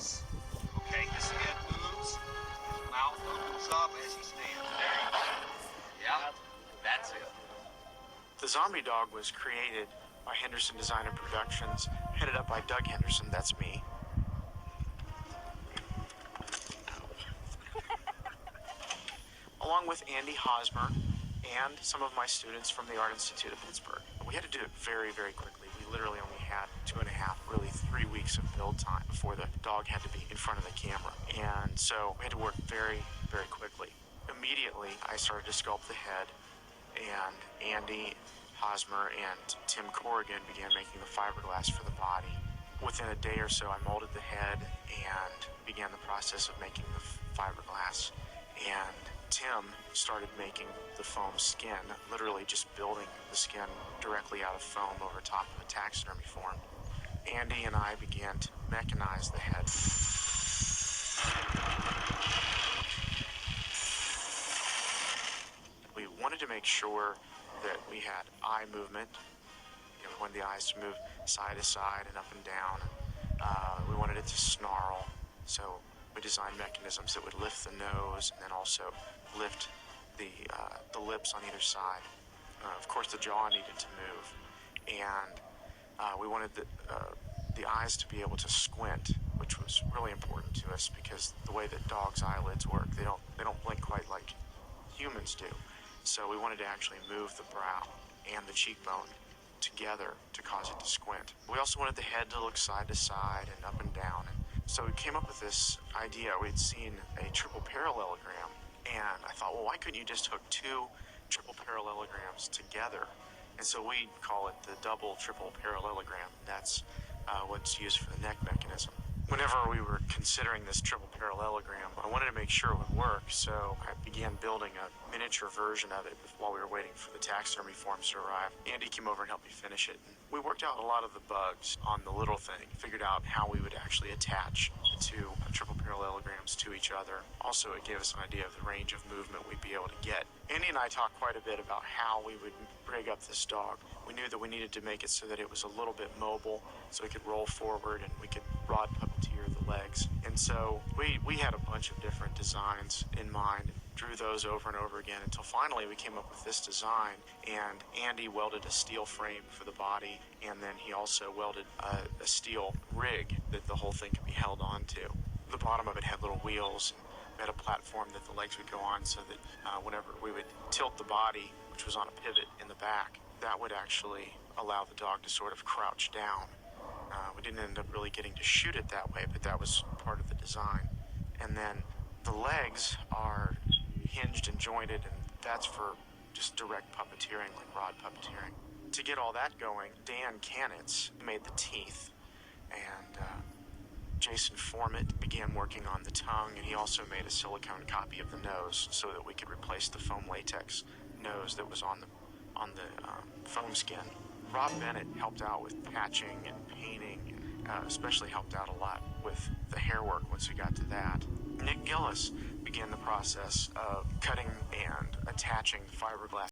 close. Okay, his head moves, his mouth opens up as he stands. There you go. Yeah, that's it. The zombie dog was created by Henderson Design and Productions, headed up by Doug Henderson, that's me. Along with Andy Hosmer and some of my students from the Art Institute of Pittsburgh. We had to do it very, very quickly. We literally only had 2.5, really 3 weeks of build time before the dog had to be in front of the camera. And so we had to work very, very quickly. Immediately, I started to sculpt the head, and Andy Hosmer and Tim Corrigan began making the fiberglass for the body. Within a day or so, I molded the head and began the process of making the fiberglass. And Tim started making the foam skin, literally just building the skin directly out of foam over top of a taxidermy form. Andy and I began to mechanize the head. We wanted to make sure that we had eye movement. You know, we wanted the eyes to move side to side and up and down. We wanted it to snarl, so we designed mechanisms that would lift the nose and then also lift the lips on either side. Of course, the jaw needed to move, and we wanted the eyes to be able to squint, which was really important to us because the way that dogs' eyelids work, they don't blink quite like humans do. So we wanted to actually move the brow and the cheekbone together to cause it to squint. We also wanted the head to look side to side and up and down. So we came up with this idea. We'd seen a triple parallelogram, and I thought, well, why couldn't you just hook 2 triple parallelograms together? And so we call it the double triple parallelogram. That's what's used for the neck mechanism. Whenever we were considering this triple parallelogram, I wanted to make sure it would work, so I began building a miniature version of it while we were waiting for the taxidermy forms to arrive. Andy came over and helped me finish it. We worked out a lot of the bugs on the little thing, figured out how we would actually attach the 2 triple parallelograms to each other. Also, it gave us an idea of the range of movement we'd be able to get. Andy and I talked quite a bit about how we would rig up this dog. We knew that we needed to make it so that it was a little bit mobile, so it could roll forward and we could rod puppeteer the legs. And so we had a bunch of different designs in mind, drew those over and over again until finally we came up with this design, and Andy welded a steel frame for the body, and then he also welded a steel rig that the whole thing could be held onto. The bottom of it had little wheels, and we had a platform that the legs would go on so that whenever we would tilt the body, which was on a pivot in the back, that would actually allow the dog to sort of crouch down. We didn't end up really getting to shoot it that way, but that was part of the design. And then the legs are hinged and jointed, and that's for just direct puppeteering, like rod puppeteering. To get all that going, Dan Canitz made the teeth, and Jason Formett began working on the tongue, and he also made a silicone copy of the nose so that we could replace the foam latex nose that was on the foam skin. Rob Bennett helped out with patching and painting, and especially helped out a lot with the hair work once we got to that. Nick Gillis began the process of cutting and attaching the fiberglass